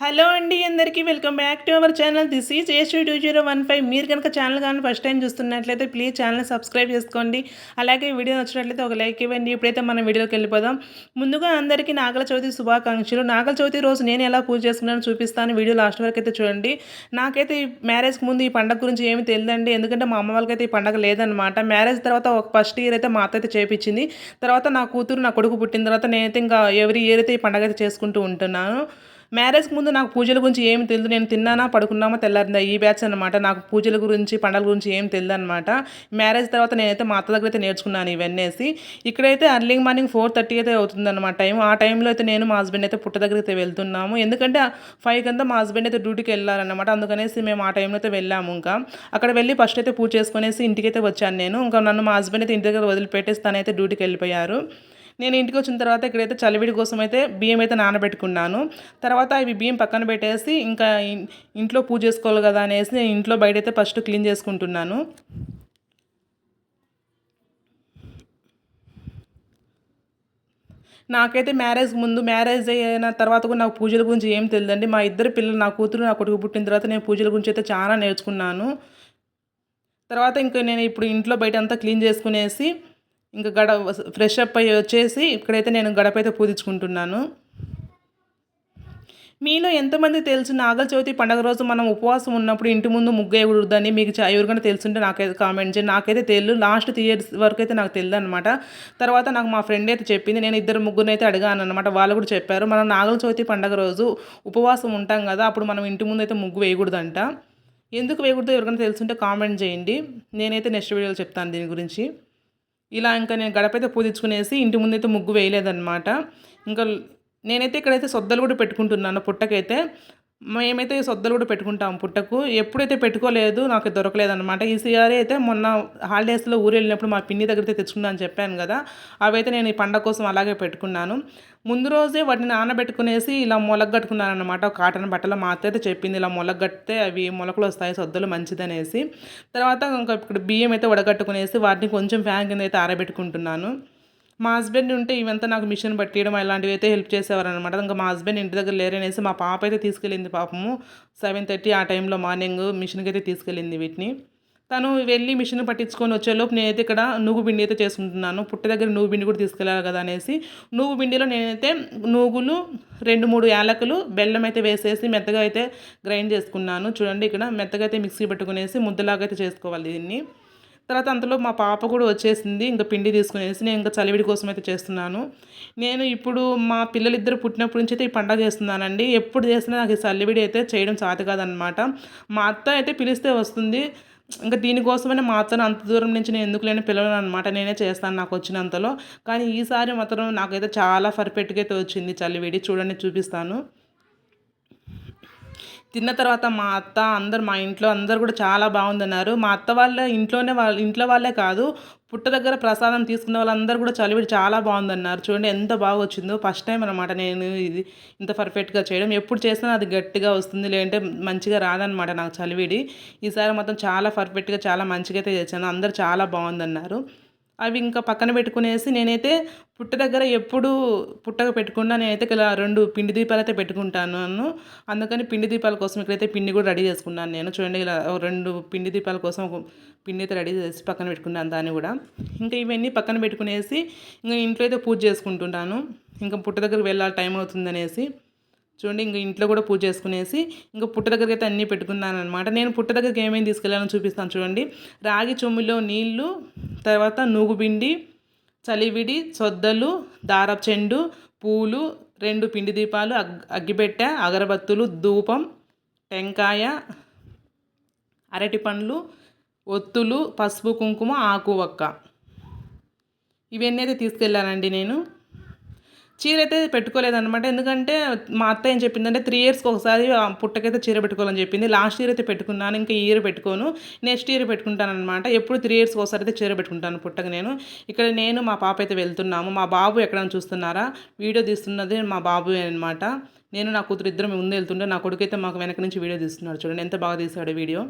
Hello అండి అందరికీ welcome back to our channel. This is ఏషు2015. మీరు కనుక ఛానల్ కానీ ఫస్ట్ టైం చూస్తున్నట్లయితే ప్లీజ్ ఛానల్ సబ్స్క్రైబ్ చేసుకోండి. అలాగే వీడియో నచ్చినట్లయితే ఒక లైక్ ఇవ్వండి. ఇప్పుడైతే మనం వీడియోకి వెళ్ళిపోదాం. ముందుగా అందరికీ నాగల చవితి శుభాకాంక్షలు. నాగల చవితి రోజు నేను ఎలా పూజ చేసుకున్నానో చూపిస్తాను. వీడియో లాస్ట్ వరకు అయితే చూడండి. నాకైతే ఈ మ్యారేజ్కి ముందు ఈ పండగ గురించి ఏమి తెలియదండి. ఎందుకంటే మా అమ్మ వాళ్ళకైతే ఈ పండగ లేదనమాట. మ్యారేజ్ తర్వాత ఒక ఫస్ట్ ఇయర్ అయితే మా అత్త అయితే చేపించింది. తర్వాత నా కూతురు నా కొడుకు పుట్టిన తర్వాత నేనైతే ఇంకా ఎవ్రీ ఇయర్ అయితే ఈ పండగ అయితే చేసుకుంటూ ఉంటున్నాను. మ్యారేజ్కి ముందు నాకు పూజల గురించి ఏమి తెలియదు. నేను తిన్నానా పడుకున్నామా తెల్లారిందా ఈ బ్యాచ్ అనమాట. నాకు పూజల గురించి పండగల గురించి ఏం తెలియదు అనమాట. మ్యారేజ్ తర్వాత నేనైతే మా అత్త దగ్గర అయితే నేర్చుకున్నాను ఇవన్నీసి. ఇక్కడైతే అర్లీ మార్నింగ్ 4:30 అయితే అవుతుందన్నమాట టైం. ఆ టైంలో అయితే నేను మా హస్బెండ్ అయితే పుట్ట దగ్గర అయితే వెళ్తున్నాము. ఎందుకంటే 5 కంతా మా హస్బెండ్ అయితే డ్యూటీకి వెళ్ళాలన్నమాట. అందుకనేసి మేము ఆ టైంలో అయితే వెళ్ళాము. ఇంకా అక్కడ వెళ్ళి ఫస్ట్ అయితే పూజ చేసుకునేసి ఇంటికైతే వచ్చాను నేను. ఇంకా నన్ను మా హస్బెండ్ అయితే ఇంటి దగ్గర వదిలిపెట్టేసి తనైతే డ్యూటీకి వెళ్ళిపోయారు. నేను ఇంటికి వచ్చిన తర్వాత ఇక్కడైతే చలివిడి కోసం అయితే బియ్యం అయితే నానబెట్టుకున్నాను. తర్వాత ఇవి బియ్యం పక్కన పెట్టేసి ఇంకా ఇంట్లో పూజ చేసుకోవాలి కదా అనేసి నేను ఇంట్లో బయట అయితే ఫస్ట్ క్లీన్ చేసుకుంటున్నాను. నాకైతే మ్యారేజ్ అయిన తర్వాత కూడా నాకు పూజల గురించి ఏం తెలియదండి. మా ఇద్దరు పిల్లలు నా కూతురు నా కొడుకు పుట్టిన తర్వాత నేను పూజల గురించి అయితే చాలా నేర్చుకున్నాను. తర్వాత ఇంకా నేను ఇప్పుడు ఇంట్లో బయట అంతా క్లీన్ చేసుకునేసి ఇంకా ఫ్రెష్ అప్ అయ్యి వచ్చేసి ఇక్కడైతే నేను గడప అయితే పూజించుకుంటున్నాను. మీలో ఎంతమంది తెలుసు నాగల చవితి పండుగ రోజు మనం ఉపవాసం ఉన్నప్పుడు ఇంటి ముందు ముగ్గు వేయకూడదని మీకు ఎవరికైనా తెలుసుంటే నాకైతే కామెంట్ చేయండి. నాకైతే తెలియదు. లాస్ట్ 3 ఇయర్స్ వరకు అయితే నాకు తెలియదు అనమాట. తర్వాత నాకు మా ఫ్రెండ్ అయితే చెప్పింది. నేను ఇద్దరు ముగ్గురిని అయితే అడిగాను అనమాట. వాళ్ళు కూడా చెప్పారు మనం నాగల చవితి పండుగ రోజు ఉపవాసం ఉంటాం కదా, అప్పుడు మనం ఇంటి ముందు అయితే ముగ్గు వేయకూడదంట. ఎందుకు వేయకూడదో ఎవరికైనా తెలుసుంటే కామెంట్ చేయండి. నేనైతే నెక్స్ట్ వీడియోలో చెప్తాను దీని గురించి. ఇలా ఇంకా నేను గడపైతే పూజించుకునేసి ఇంటి ముందైతే ముగ్గు వేయలేదన్నమాట. ఇంకా నేనైతే ఇక్కడైతే సొద్దలు కూడా పెట్టుకుంటున్నాను పుట్టకైతే. మేమైతే సొద్దలు కూడా పెట్టుకుంటాము పుట్టకు. ఎప్పుడైతే పెట్టుకోలేదు నాకు దొరకలేదన్నమాట. ఈసారి అయితే మొన్న హాలిడేస్లో ఊరు వెళ్ళినప్పుడు మా పిన్ని దగ్గర తెచ్చుకున్నాను అని చెప్పాను కదా, అవైతే నేను ఈ పండగ కోసం అలాగే పెట్టుకున్నాను. ముందు రోజే వాటిని నానబెట్టుకునేసి ఇలా మొలగట్టుకున్నాను అనమాట. కాటన్ బట్టలో మా అత్త అయితే చెప్పింది ఇలా మొలగట్టితే అవి మొలకలు వస్తాయి సొద్దలు మంచిదనేసి. తర్వాత ఇంకా ఇక్కడ బియ్యం అయితే వడగట్టుకునేసి వాటిని కొంచెం ఫ్యాన్ కింద అయితే ఆరబెట్టుకుంటున్నాను. మా హస్బెండ్ ఉంటే ఇవంతా నాకు మిషన్ పట్టియడం ఇలాంటివి అయితే హెల్ప్ చేసేవారనమాట. ఇంకా మా హస్బెండ్ ఇంటి దగ్గర లేరనేసి మా పాప అయితే తీసుకెళ్ళింది పాపము. 7:30 ఆ టైంలో మార్నింగ్ మిషన్కి అయితే తీసుకెళ్ళింది వీటిని. తను వెళ్ళి మిషన్ పట్టించుకొని వచ్చేలోపు నేనైతే ఇక్కడ నూగు పిండి అయితే చేసుకుంటున్నాను. పుట్ట దగ్గర నూగు పిండి కూడా తీసుకెళ్ళాలి కదా అనేసి నూగు పిండిలో నేనైతే నూగులు 2-3 యాలకులు బెల్లం అయితే వేసేసి మెత్తగా అయితే గ్రైండ్ చేసుకున్నాను. చూడండి ఇక్కడ మెత్తగా అయితే మిక్సీ పెట్టుకునేసి ముద్దలాగా అయితే చేసుకోవాలి దీన్ని. తర్వాత అంతలో మా పాప కూడా వచ్చేసింది. ఇంకా పిండి తీసుకునేసి నేను ఇంకా చలివిడి కోసం అయితే చేస్తున్నాను. నేను ఇప్పుడు మా పిల్లలిద్దరు పుట్టినప్పటి నుంచి అయితే ఈ పండగ చేస్తున్నానండి. ఎప్పుడు చేసినా నాకు ఈ చలివిడి అయితే చేయడం చేత కాదనమాట. మా అత్త అయితే పిలిస్తే వస్తుంది. ఇంకా దీనికోసమనే మా అత్తను అంత దూరం నుంచి నేను ఎందుకు లేని పిలవను అనమాట. నేనే చేస్తాను నాకు వచ్చినంతలో. కానీ ఈసారి మాత్రం నాకైతే చాలా పర్ఫెక్ట్గా అయితే వచ్చింది చలివిడి. చూడండి చూపిస్తాను. తిన్న తర్వాత మా అత్త అందరు మా ఇంట్లో అందరు కూడా చాలా బాగుందన్నారు. మా అత్త వాళ్ళ ఇంట్లో వాళ్ళే కాదు, పుట్ట దగ్గర ప్రసాదం తీసుకున్న వాళ్ళందరూ కూడా చలివిడి చాలా బాగుందన్నారు. చూడండి ఎంత బాగా వచ్చిందో. ఫస్ట్ టైం అనమాట నేను ఇది ఇంత పర్ఫెక్ట్గా చేయడం. ఎప్పుడు చేసినా అది గట్టిగా వస్తుంది, లేదంటే మంచిగా రాదనమాట నాకు చలివిడి. ఈసారి మొత్తం చాలా పర్ఫెక్ట్గా చాలా మంచిగా అయితే చేశాను. అందరు చాలా బాగుందన్నారు. అవి ఇంకా పక్కన పెట్టుకునేసి నేనైతే పుట్ట దగ్గర ఎప్పుడు పుట్టక పెట్టుకున్నా నేనైతే ఇలా 2 పిండి దీపాలు అయితే పెట్టుకుంటాను. అందుకని పిండి దీపాల కోసం ఇక్కడైతే పిండి కూడా రెడీ చేసుకున్నాను నేను. చూడండి ఇలా 2 పిండి దీపాల కోసం ఒక పిండి అయితే రెడీ చేసి పక్కన పెట్టుకున్నాను దాన్ని కూడా. ఇంకా ఇవన్నీ పక్కన పెట్టుకునేసి ఇంకా ఇంట్లో అయితే పూజ చేసుకుంటున్నాను. ఇంకా పుట్ట దగ్గరికి వెళ్ళాలి టైం అవుతుందనేసి. చూడండి ఇంక ఇంట్లో కూడా పూజ చేసుకునేసి ఇంకా పుట్ట దగ్గరికి అయితే అన్నీ పెట్టుకున్నాను అనమాట. నేను పుట్ట దగ్గరికి ఏమేమి తీసుకెళ్ళానో చూపిస్తాను చూడండి. రాగి చెంబులో నీళ్లు, తర్వాత నూగుబిండి, చలివిడి, సొద్దలు, దారపు చెండు, పూలు, 2 పిండి దీపాలు, అగ్గిపెట్టె, అగరబత్తులు, ధూపం, టెంకాయ, అరటి పండ్లు, ఒత్తులు, పసుపు కుంకుమ, ఆకు వక్క, ఇవన్నీ అయితే తీసుకెళ్ళానండి నేను. చీర అయితే పెట్టుకోలేదనమాట. ఎందుకంటే మా అత్త ఏం చెప్పిందంటే 3 ఇయర్స్కి ఒకసారి పుట్టకైతే చీర పెట్టుకోవాలని చెప్పింది. లాస్ట్ ఇయర్ అయితే పెట్టుకున్నాను. ఇంకా ఈ ఇయర్ పెట్టుకోను. నెక్స్ట్ ఇయర్ పెట్టుకుంటానమాట. ఎప్పుడు 3 ఇయర్స్కి ఒకసారి అయితే చీర పెట్టుకుంటాను పుట్టక నేను. ఇక్కడ నేను మా పాప అయితే వెళ్తున్నాము. మా బాబు ఎక్కడైనా చూస్తున్నారా, వీడియో తీస్తున్నది మా బాబు అనమాట. నేను నా కూతురు ఇద్దరం ముందు వెళ్తుంటే నా కొడుకు అయితే మాకు వెనక నుంచి వీడియో తీస్తున్నాడు. చూడండి ఎంత బాగా తీశాడు వీడియో.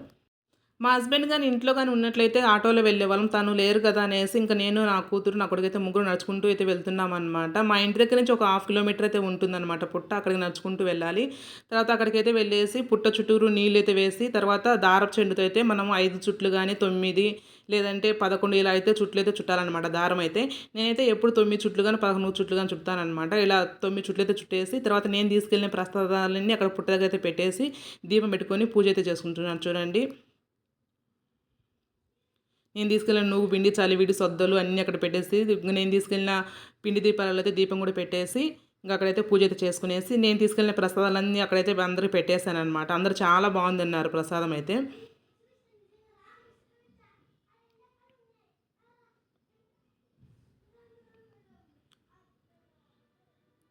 మా హస్బెండ్ గాని ఇంట్లో గాని ఉన్నట్లయితే ఆటోలో వెళ్ళేవాళ్ళం. తను లేరు కదా అనేసి ఇంక నేను, నా కూతురు, నా కొడుకైతే ముగ్గురు నడుచుకుంటూ అయితే వెళ్తున్నామనమాట. మా ఇంటి దగ్గర నుంచి ఒక హాఫ్ కిలోమీటర్ అయితే ఉంటుందనమాట పుట్ట. అక్కడికి నడుచుకుంటూ వెళ్ళాలి. తర్వాత అక్కడికైతే వెళ్ళేసి పుట్ట చుట్టూరు నీళ్ళైతే వేసి తర్వాత దారపు చెండుతో అయితే మనం 5 చుట్లు గాని 9 లేదంటే 11 ఇలా అయితే చుట్లయితే చుట్టాలనమాట దారం అయితే. నేనైతే ఎప్పుడు 9 చుట్లు గాని 11 చుట్లు గాని చుడతాననమాట. ఇలా 9 చుట్లయితే చుట్టేసి తర్వాత నేను తీసుకెళ్ళిన ప్రసాదాలన్నీ అక్కడ పుట్ట దగ్గర అయితే పెట్టేసి దీపం పెట్టుకొని పూజ అయితే చేసుకుంటున్నాను చూడండి. నేను తీసుకెళ్ళిన నువ్వు పిండి చలివిడి సొద్దలు అన్నీ అక్కడ పెట్టేసి నేను తీసుకెళ్ళిన పిండి దీపాలలో అయితే దీపం కూడా పెట్టేసి ఇంకా అక్కడైతే పూజ అయితే చేసుకునేసి నేను తీసుకెళ్ళిన ప్రసాదాలన్నీ అక్కడైతే అందరూ పెట్టేశాను అనమాట. అందరూ చాలా బాగుందన్నారు ప్రసాదం అయితే.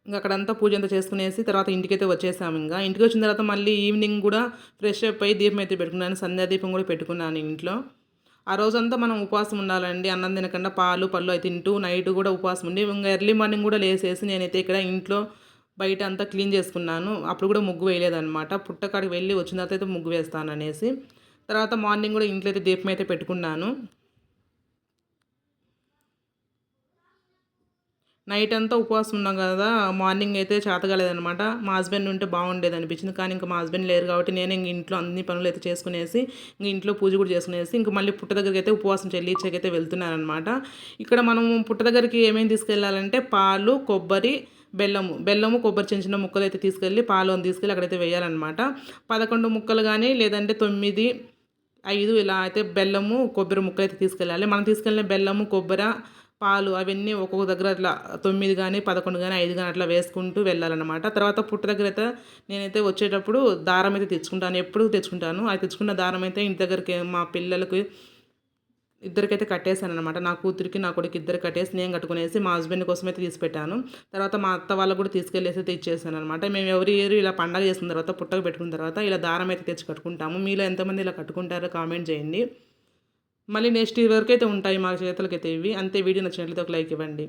ఇంక అక్కడంతా పూజ అంతా చేసుకునేసి తర్వాత ఇంటికైతే వచ్చేసాము. ఇంటికి వచ్చిన తర్వాత మళ్ళీ ఈవినింగ్ కూడా ఫ్రెష్ అప్ అయ్యి దీపం అయితే పెట్టుకున్నాను. సంధ్యాదీపం కూడా పెట్టుకున్నాను ఇంట్లో. ఆ రోజంతా మనం ఉపవాసం ఉండాలండి. అన్నం తినకుండా పాలు, పళ్ళు అవి తింటూ నైట్ కూడా ఉపవాసం ఉండి ఇంకా ఎర్లీ మార్నింగ్ కూడా లేసేసి నేనైతే ఇక్కడ ఇంట్లో బయట అంతా క్లీన్ చేసుకున్నాను. అప్పుడు కూడా ముగ్గు వేయలేదనమాట. పుట్టకాడికి వెళ్ళి వచ్చిన తర్వాత అయితే ముగ్గు వేస్తాననేసి. తర్వాత మార్నింగ్ కూడా ఇంట్లో అయితే దీపం అయితే పెట్టుకున్నాను. నైట్ అంతా ఉపవాసం ఉన్నాం కదా, మార్నింగ్ అయితే చేతగాలేదనమాట. మా హస్బెండ్ ఉంటే బాగుండేది అనిపించింది. కానీ ఇంకా మా హస్బెండ్ లేరు కాబట్టి నేను ఇంక ఇంట్లో అన్ని పనులు అయితే చేసుకునేసి ఇంక ఇంట్లో పూజ కూడా చేసుకునేసి ఇంక మళ్ళీ పుట్ట దగ్గరికి అయితే ఉపవాసం చెల్లించకైతే వెళ్తున్నానమాట. ఇక్కడ మనము పుట్ట దగ్గరికి ఏమేమి తీసుకెళ్ళాలంటే పాలు, కొబ్బరి, బెల్లము, కొబ్బరి చిన్న చిన్న ముక్కలు అయితే తీసుకెళ్ళి పాలు అని తీసుకెళ్ళి అక్కడైతే వేయాలన్నమాట. 11 ముక్కలు కానీ లేదంటే 9, 5 ఇలా అయితే బెల్లము, కొబ్బరి ముక్కలు అయితే తీసుకెళ్ళాలి. మనం తీసుకెళ్ళిన బెల్లము, కొబ్బరి, పాలు అవన్నీ ఒక్కొక్క దగ్గర అట్లా 9 కానీ 11 కానీ 5 కానీ అట్లా వేసుకుంటూ వెళ్ళాలన్నమాట. తర్వాత పుట్ట దగ్గర అయితే నేనైతే వచ్చేటప్పుడు దారం అయితే తెచ్చుకుంటాను. ఎప్పుడు తెచ్చుకుంటాను. అది తెచ్చుకున్న దారం అయితే ఇంటి దగ్గరికి మా పిల్లలకి ఇద్దరికైతే కట్టేశాను అనమాట. నా కూతురికి, నా కొడుకు ఇద్దరు కట్టేసి నేను కట్టుకునేసి మా హస్బెండ్ కోసం అయితే తీసి పెట్టాను. తర్వాత మా అత్త వాళ్ళకు కూడా తీసుకెళ్ళేసి అయితే ఇచ్చేసాను అనమాట. మేము ఎవరి ఇయర్ ఇలా పండగ చేసుకున్న తర్వాత పుట్టకు పెట్టుకున్న తర్వాత ఇలా దారం అయితే తెచ్చి కట్టుకుంటాము. మీలో ఎంతమంది ఇలా కట్టుకుంటారో కామెంట్ చేయండి. మళ్ళీ నెక్స్ట్ ఇయర్ వరకు అయితే ఉంటాయి మా చేతులకైతే ఇవి. అంతే. వీడియో నచ్చినట్లయితే ఒక లైక్ ఇవ్వండి.